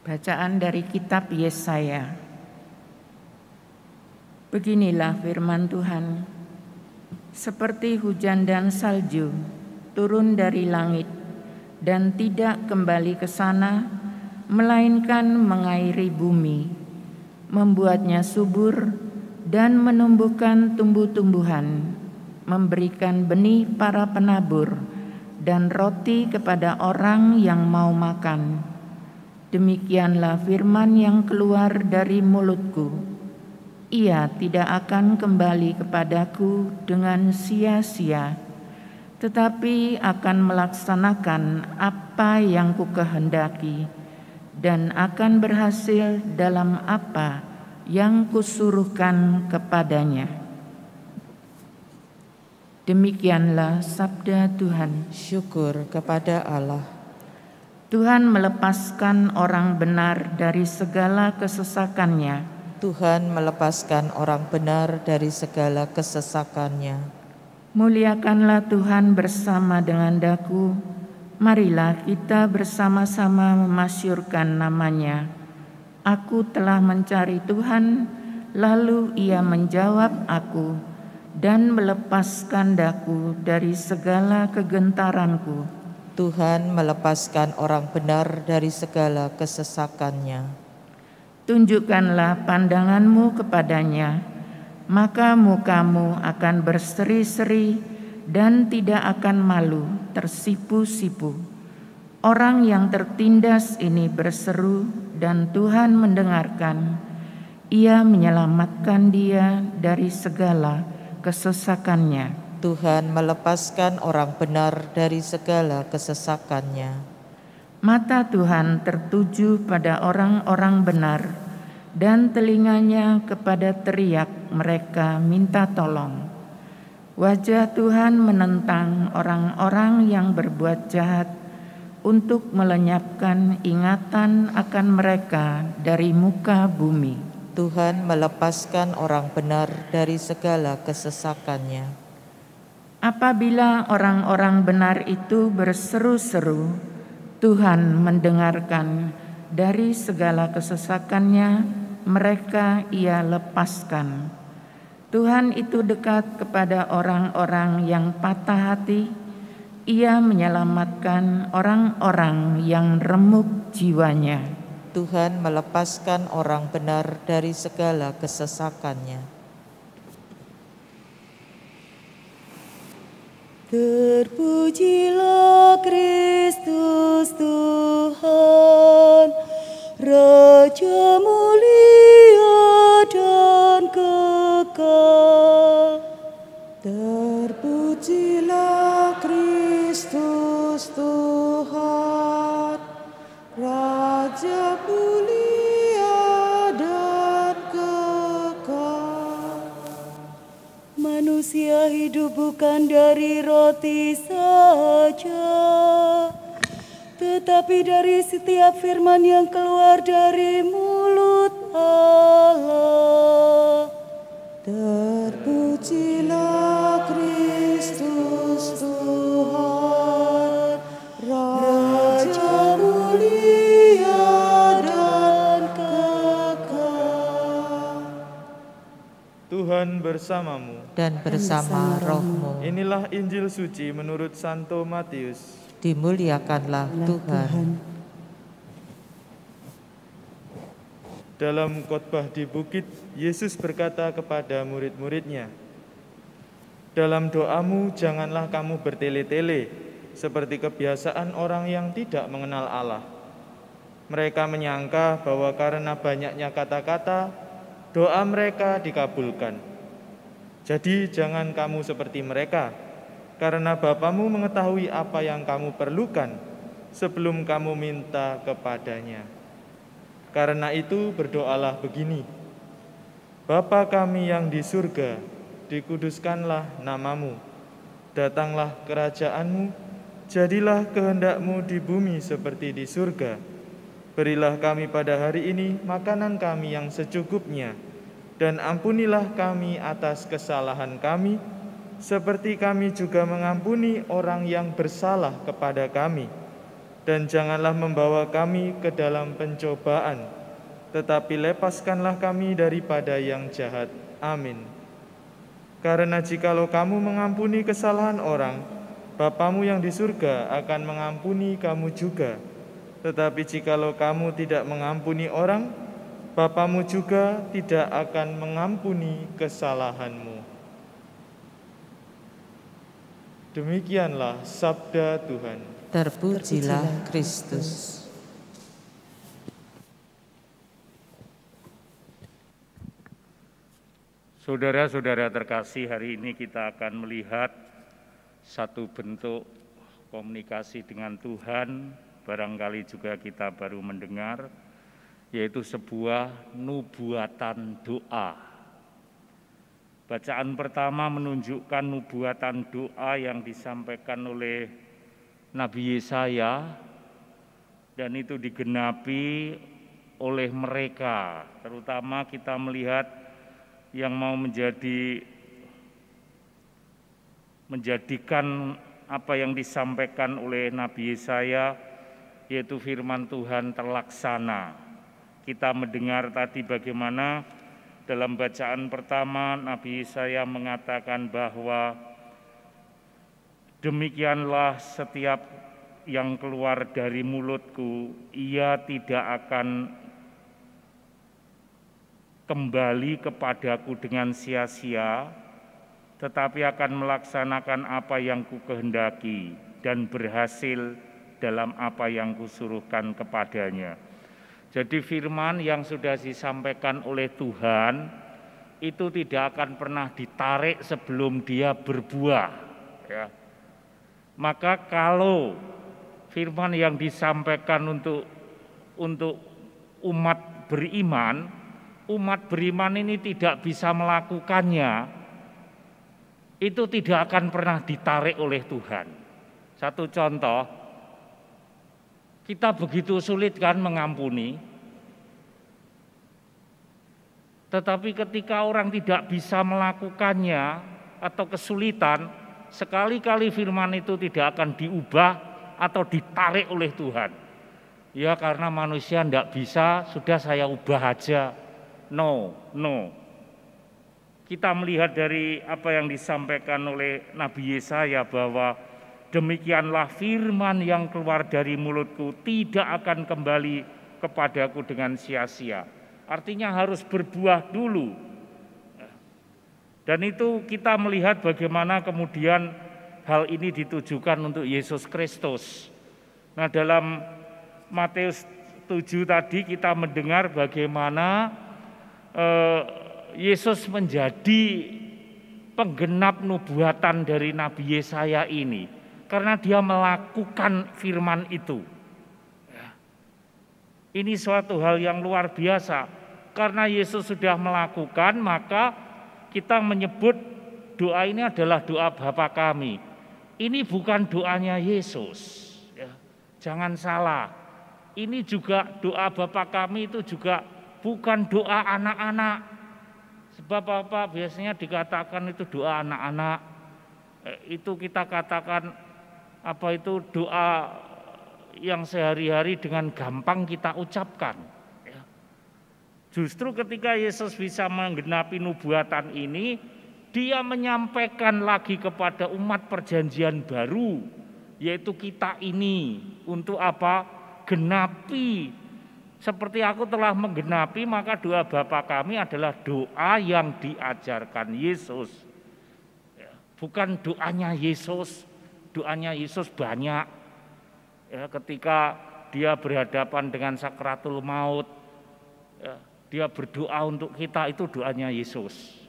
Bacaan dari kitab Yesaya. Beginilah firman Tuhan. Seperti hujan dan salju turun dari langit dan tidak kembali ke sana, melainkan mengairi bumi, membuatnya subur dan menumbuhkan tumbuh-tumbuhan, memberikan benih para penabur dan roti kepada orang yang mau makan. Demikianlah firman yang keluar dari mulutku. Ia tidak akan kembali kepadaku dengan sia-sia, tetapi akan melaksanakan apa yang kukehendaki dan akan berhasil dalam apa yang kusuruhkan kepadanya. Demikianlah sabda Tuhan. Syukur kepada Allah. Tuhan melepaskan orang benar dari segala kesesakannya. Tuhan melepaskan orang benar dari segala kesesakannya. Muliakanlah Tuhan bersama dengan daku. Marilah kita bersama-sama memasyurkan namanya. Aku telah mencari Tuhan, lalu Ia menjawab aku dan melepaskan daku dari segala kegentaranku. Tuhan melepaskan orang benar dari segala kesesakannya. Tunjukkanlah pandanganmu kepadanya, maka mukamu akan berseri-seri dan tidak akan malu, tersipu-sipu. Orang yang tertindas ini berseru dan Tuhan mendengarkan. Ia menyelamatkan dia dari segala kesesakannya. Tuhan melepaskan orang benar dari segala kesesakannya. Mata Tuhan tertuju pada orang-orang benar, dan telinganya kepada teriak mereka minta tolong. Wajah Tuhan menentang orang-orang yang berbuat jahat untuk melenyapkan ingatan akan mereka dari muka bumi. Tuhan melepaskan orang benar dari segala kesesakannya. Apabila orang-orang benar itu berseru-seru, Tuhan mendengarkan. Dari segala kesesakannya mereka Ia lepaskan. Tuhan itu dekat kepada orang-orang yang patah hati. Ia menyelamatkan orang-orang yang remuk jiwanya. Tuhan melepaskan orang benar dari segala kesesakannya. Terpujilah Kristus Tuhan, Raja mulia dan kekal. Terpujilah Kristus Tuhan, Raja mulia dan kekal. Manusia hidup bukan dari roti saja, tetapi dari setiap firman yang keluar dari mulut Allah. Terpujilah Kristus Tuhan, Raja mulia dan kekal. Tuhan bersamamu Dan bersama rohmu. Inilah Injil suci menurut Santo Matius. Dimuliakanlah Tuhan. Dalam khotbah di bukit, Yesus berkata kepada murid-muridnya, "Dalam doamu janganlah kamu bertele-tele, seperti kebiasaan orang yang tidak mengenal Allah. Mereka menyangka bahwa karena banyaknya kata-kata, doa mereka dikabulkan. Jadi jangan kamu seperti mereka, karena Bapamu mengetahui apa yang kamu perlukan sebelum kamu minta kepadanya. Karena itu berdoalah begini: Bapa kami yang di surga, dikuduskanlah namamu. Datanglah kerajaanmu, jadilah kehendakmu di bumi seperti di surga. Berilah kami pada hari ini makanan kami yang secukupnya, dan ampunilah kami atas kesalahan kami, seperti kami juga mengampuni orang yang bersalah kepada kami. Dan janganlah membawa kami ke dalam pencobaan, tetapi lepaskanlah kami daripada yang jahat. Amin. Karena jikalau kamu mengampuni kesalahan orang, Bapamu yang di surga akan mengampuni kamu juga. Tetapi jikalau kamu tidak mengampuni orang, Bapamu juga tidak akan mengampuni kesalahanmu. Demikianlah sabda Tuhan. Terpujilah Kristus. Saudara-saudara terkasih, hari ini kita akan melihat satu bentuk komunikasi dengan Tuhan, barangkali juga kita baru mendengar, yaitu sebuah nubuatan doa. Bacaan pertama menunjukkan nubuatan doa yang disampaikan oleh Nabi Yesaya, dan itu digenapi oleh mereka, terutama kita melihat yang mau menjadikan apa yang disampaikan oleh Nabi Yesaya, yaitu firman Tuhan terlaksana. Kita mendengar tadi bagaimana dalam bacaan pertama Nabi Yesaya mengatakan bahwa demikianlah setiap yang keluar dari mulutku, ia tidak akan kembali kepadaku dengan sia-sia, tetapi akan melaksanakan apa yang kukehendaki dan berhasil dalam apa yang kusuruhkan kepadanya. Jadi firman yang sudah disampaikan oleh Tuhan itu tidak akan pernah ditarik sebelum dia berbuah. Ya. Maka kalau firman yang disampaikan untuk umat beriman ini tidak bisa melakukannya, itu tidak akan pernah ditarik oleh Tuhan. Satu contoh, kita begitu sulit kan mengampuni, tetapi ketika orang tidak bisa melakukannya atau kesulitan, sekali-kali firman itu tidak akan diubah atau ditarik oleh Tuhan. Ya karena manusia tidak bisa, sudah saya ubah aja. No. Kita melihat dari apa yang disampaikan oleh Nabi Yesaya bahwa demikianlah firman yang keluar dari mulutku tidak akan kembali kepadaku dengan sia-sia. Artinya harus berbuah dulu. Dan itu kita melihat bagaimana kemudian hal ini ditujukan untuk Yesus Kristus. Nah, dalam Matius 7 tadi kita mendengar bagaimana Yesus menjadi penggenap nubuatan dari Nabi Yesaya ini karena dia melakukan firman itu. Ini suatu hal yang luar biasa. Karena Yesus sudah melakukan, maka kita menyebut doa ini adalah doa Bapa kami. Ini bukan doanya Yesus. Ya. Jangan salah. Ini juga doa Bapa kami itu juga bukan doa anak-anak. Sebab apa? Biasanya dikatakan itu doa anak-anak. Itu kita katakan apa itu doa yang sehari-hari dengan gampang kita ucapkan. Justru ketika Yesus bisa menggenapi nubuatan ini, dia menyampaikan lagi kepada umat perjanjian baru, yaitu kita ini. Untuk apa? Genapi. Seperti aku telah menggenapi, maka doa Bapa kami adalah doa yang diajarkan Yesus. Bukan doanya Yesus. Doanya Yesus banyak. Ya, ketika dia berhadapan dengan sakratul maut, ya, dia berdoa untuk kita, itu doanya Yesus.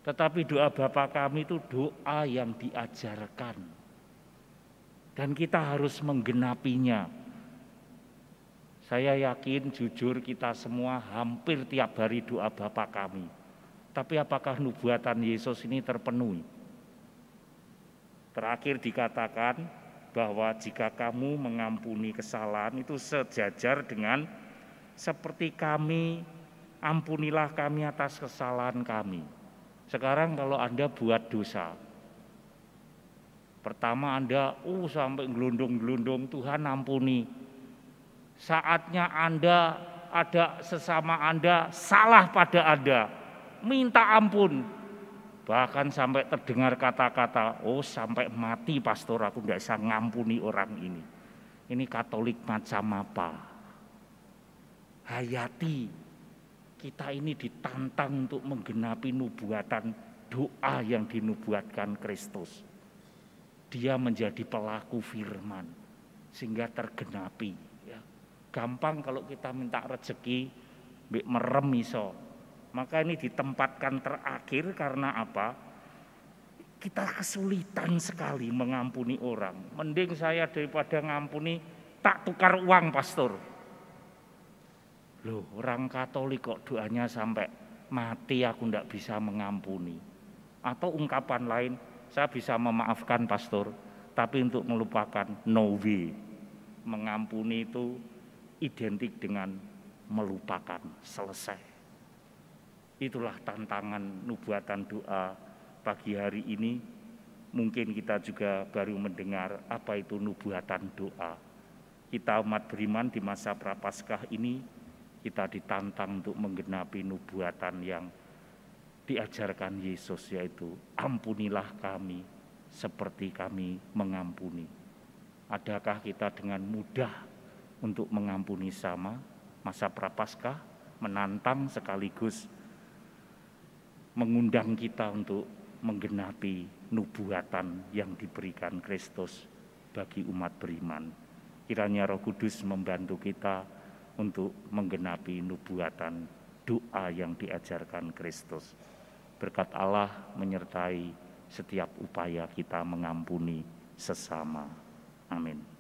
Tetapi doa Bapa kami itu doa yang diajarkan. Dan kita harus menggenapinya. Saya yakin jujur kita semua hampir tiap hari doa Bapa kami. Tapi apakah nubuatan Yesus ini terpenuhi? Terakhir dikatakan bahwa jika kamu mengampuni kesalahan itu sejajar dengan seperti kami, ampunilah kami atas kesalahan kami. Sekarang kalau Anda buat dosa, Pertama Anda sampai gelundung-gelundung, Tuhan ampuni. Saatnya Anda ada sesama Anda salah pada Anda, minta ampun. Bahkan sampai terdengar kata-kata, sampai mati pastor aku tidak bisa ngampuni orang ini. Ini Katolik macam apa? Hayati, kita ini ditantang untuk menggenapi nubuatan doa yang dinubuatkan Kristus. Dia menjadi pelaku firman sehingga tergenapi. Ya. Gampang kalau kita minta rezeki, merem iso. Maka ini ditempatkan terakhir karena apa? Kita kesulitan sekali mengampuni orang. Mending saya daripada ngampuni tak tukar uang pastor. Loh, orang Katolik kok doanya sampai mati aku ndak bisa mengampuni. Atau ungkapan lain, saya bisa memaafkan pastor, tapi untuk melupakan no way. Mengampuni itu identik dengan melupakan, selesai. Itulah tantangan nubuatan doa pagi hari ini. Mungkin kita juga baru mendengar apa itu nubuatan doa. Kita umat beriman di masa Prapaskah ini, kita ditantang untuk menggenapi nubuatan yang diajarkan Yesus, yaitu ampunilah kami seperti kami mengampuni. Adakah kita dengan mudah untuk mengampuni sama? Masa Prapaskah menantang sekaligus mengundang kita untuk menggenapi nubuatan yang diberikan Kristus bagi umat beriman. Kiranya Roh Kudus membantu kita untuk menggenapi nubuatan doa yang diajarkan Kristus. Berkat Allah menyertai setiap upaya kita mengampuni sesama. Amin.